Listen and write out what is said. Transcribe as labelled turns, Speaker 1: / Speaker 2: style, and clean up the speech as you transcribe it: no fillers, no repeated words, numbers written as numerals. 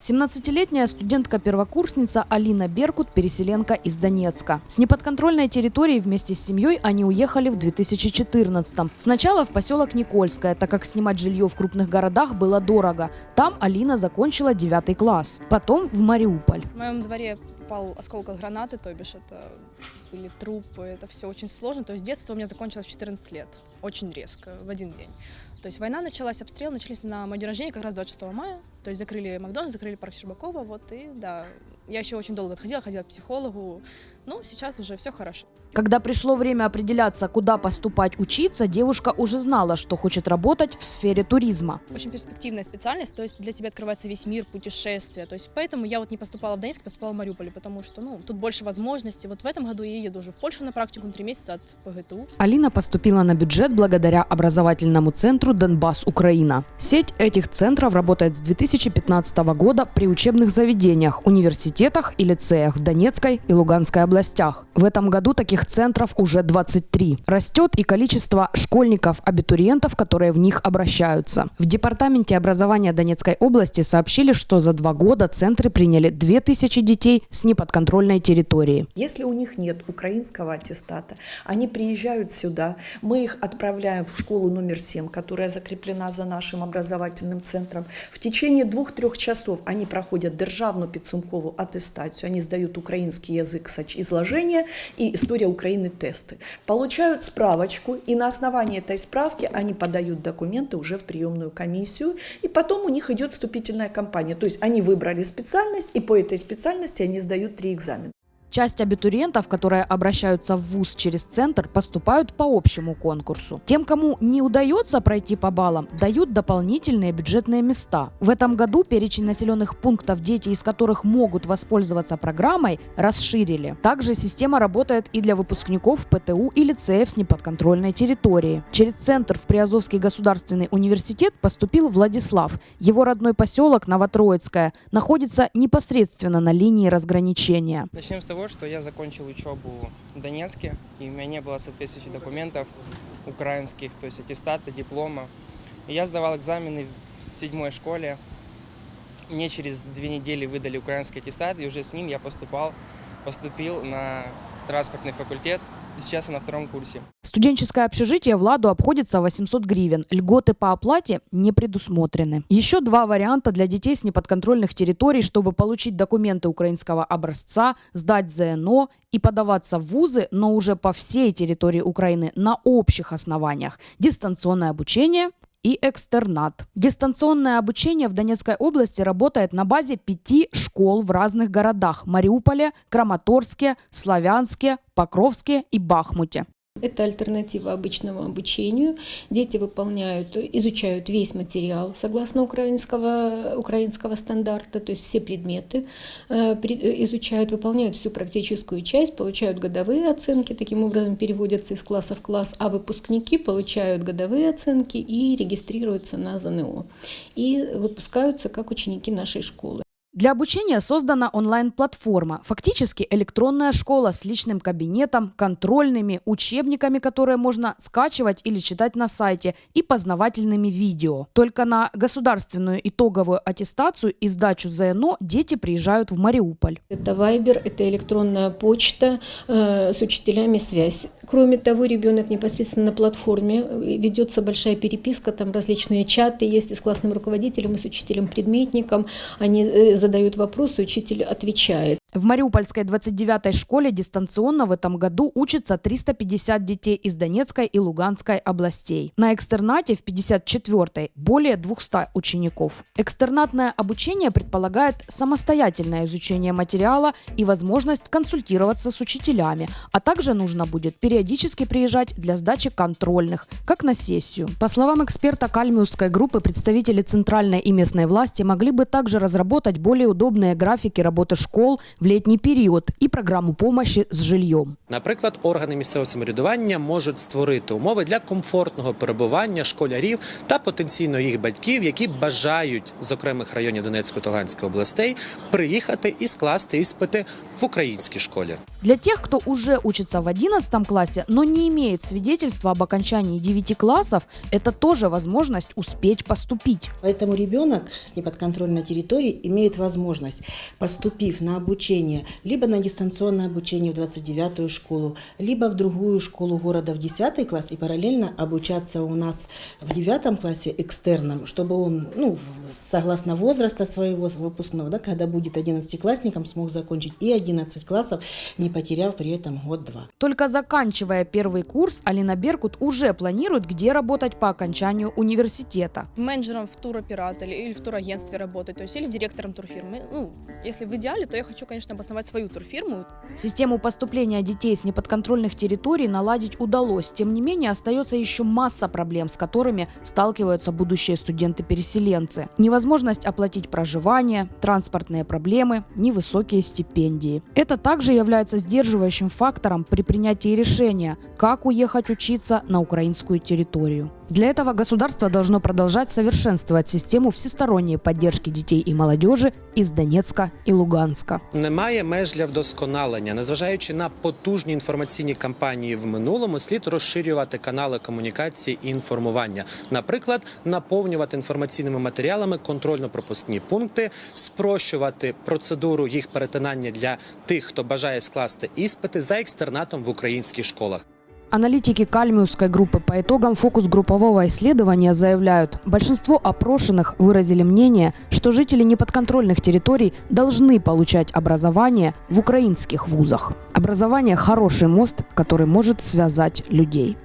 Speaker 1: 17-летняя студентка-первокурсница Алина Беркут – переселенка из Донецка. С неподконтрольной территории вместе с семьей они уехали в 2014-м. Сначала в поселок Никольское, так как снимать жилье в крупных городах было дорого. Там Алина закончила 9 класс. Потом в Мариуполь.
Speaker 2: В моем дворе упал осколок от гранаты, то бишь это были трупы, это все очень сложно. То есть детство у меня закончилось в 14 лет, очень резко, в один день. То есть война началась, обстрелы начались на мой день рождения как раз 26 мая. То есть закрыли Макдональдс, закрыли парк Щербакова, вот и да. Я еще очень долго ходила к психологу, но сейчас уже все хорошо.
Speaker 1: Когда пришло время определяться, куда поступать учиться, девушка уже знала, что хочет работать в сфере туризма.
Speaker 2: Очень перспективная специальность, то есть для тебя открывается весь мир, путешествия. То есть поэтому я вот не поступала в Донецк, поступала в Мариуполе, потому что тут больше возможностей. Вот в этом году я еду уже в Польшу на практику на 3 месяца от ПГТУ.
Speaker 1: Алина поступила на бюджет благодаря образовательному центру «Донбасс, Украина». Сеть этих центров работает с 2015 года при учебных заведениях, университетах и лицеях в Донецкой и Луганской областях. В этом году таких центров уже 23. Растет и количество школьников-абитуриентов, которые в них обращаются. В Департаменте образования Донецкой области сообщили, что за 2 года центры приняли 2000 детей с неподконтрольной территории.
Speaker 3: Если у них нет украинского аттестата, они приезжают сюда, мы их отправляем в школу номер 7, которая закреплена за нашим образовательным центром. В течение 2-3 часов они проходят державную підсумкову аттестацию, они сдают украинский язык изложения и история Украины тесты. Получают справочку, и на основании этой справки они подают документы уже в приемную комиссию, и потом у них идет вступительная кампания. То есть они выбрали специальность, и по этой специальности они сдают 3 экзамена.
Speaker 1: Часть абитуриентов, которые обращаются в вуз через центр, поступают по общему конкурсу. Тем, кому не удается пройти по баллам, дают дополнительные бюджетные места. В этом году перечень населенных пунктов, дети из которых могут воспользоваться программой, расширили. Также система работает и для выпускников ПТУ и лицеев с неподконтрольной территории. Через центр в Приазовский государственный университет поступил Владислав. Его родной поселок Новотроицкое находится непосредственно на линии разграничения.
Speaker 4: Начнем с того, что я закончил учебу в Донецке, и у меня не было соответствующих документов украинских, то есть аттестата, диплома. И я сдавал экзамены в 7 школе. Мне через 2 недели выдали украинский аттестат, и уже с ним я поступил на транспортный факультет. Сейчас я на 2-м курсе.
Speaker 1: Студенческое общежитие в Ладу обходится 800 гривен. Льготы по оплате не предусмотрены. Еще 2 варианта для детей с неподконтрольных территорий, чтобы получить документы украинского образца, сдать ЗНО и подаваться в вузы, но уже по всей территории Украины на общих основаниях. Дистанционное обучение и экстернат. Дистанционное обучение в Донецкой области работает на базе 5 школ в разных городах – Мариуполе, Краматорске, Славянске, Покровске и Бахмуте.
Speaker 5: Это альтернатива обычному обучению. Дети изучают весь материал согласно украинского стандарта, то есть все предметы изучают, выполняют всю практическую часть, получают годовые оценки, таким образом переводятся из класса в класс, а выпускники получают годовые оценки и регистрируются на ЗНО. И выпускаются как ученики нашей школы.
Speaker 1: Для обучения создана онлайн-платформа, фактически электронная школа с личным кабинетом, контрольными, учебниками, которые можно скачивать или читать на сайте, и познавательными видео. Только на государственную итоговую аттестацию и сдачу ЗНО дети приезжают в Мариуполь.
Speaker 5: Это Viber, это электронная почта, с учителями связь. Кроме того, ребенок непосредственно на платформе, ведется большая переписка, там различные чаты есть и с классным руководителем, и с учителем-предметником. Они задают вопросы, учитель отвечает.
Speaker 1: В Мариупольской 29-й школе дистанционно в этом году учатся 350 детей из Донецкой и Луганской областей. На экстернате в 54-й более 200 учеников. Экстернатное обучение предполагает самостоятельное изучение материала и возможность консультироваться с учителями, а также нужно будет периодически приезжать для сдачи контрольных, как на сессию. По словам эксперта Кальмиусской группы, представители центральной и местной власти могли бы также разработать более удобные графики работы школ в літній період і програму допомоги з жильем.
Speaker 6: Наприклад, органи місцевого самоврядування можуть створити умови для комфортного перебування школярів та потенційно їх батьків, які бажають з окремих районів Донецької та Луганської областей приїхати і скласти іспити в українській школі.
Speaker 1: Для тех, кто уже учится в 11 классе, но не имеет свидетельства об окончании 9 классов, это тоже возможность успеть поступить.
Speaker 7: Поэтому ребенок с неподконтрольной территории имеет возможность, поступив на обучение, либо на дистанционное обучение в 29-ю школу, либо в другую школу города в 10 класс и параллельно обучаться у нас в 9 классе экстерном, чтобы он, согласно возраста своего выпускного, да, когда будет 11-классником, смог закончить и 11 классов, не потеряв при этом год-два.
Speaker 1: Только заканчивая первый курс, Алина Беркут уже планирует, где работать по окончанию университета.
Speaker 2: Менеджером в туроператоре или в турагентстве работать, то есть или директором турфирмы. Если в идеале, то я хочу, конечно, обосновать свою турфирму.
Speaker 1: Систему поступления детей с неподконтрольных территорий наладить удалось. Тем не менее, остается еще масса проблем, с которыми сталкиваются будущие студенты-переселенцы. Невозможность оплатить проживание, транспортные проблемы, невысокие стипендии. Это также является сдерживающим фактором при принятии решения, как уехать учиться на украинскую территорию. Для этого государство должно продолжать совершенствовать систему всесторонней поддержки детей і молодежи із Донецька і Луганська.
Speaker 6: Немає меж для вдосконалення. Незважаючи на потужні інформаційні кампанії в минулому, слід розширювати канали комунікації і інформування. Наприклад, наповнювати інформаційними матеріалами контрольно-пропускні пункти, спрощувати процедуру їх перетинання для тих, хто бажає скласти іспити за екстернатом в українських школах.
Speaker 1: Аналитики Кальмиусской группы по итогам фокус-группового исследования заявляют, большинство опрошенных выразили мнение, что жители неподконтрольных территорий должны получать образование в украинских вузах. Образование – хороший мост, который может связать людей.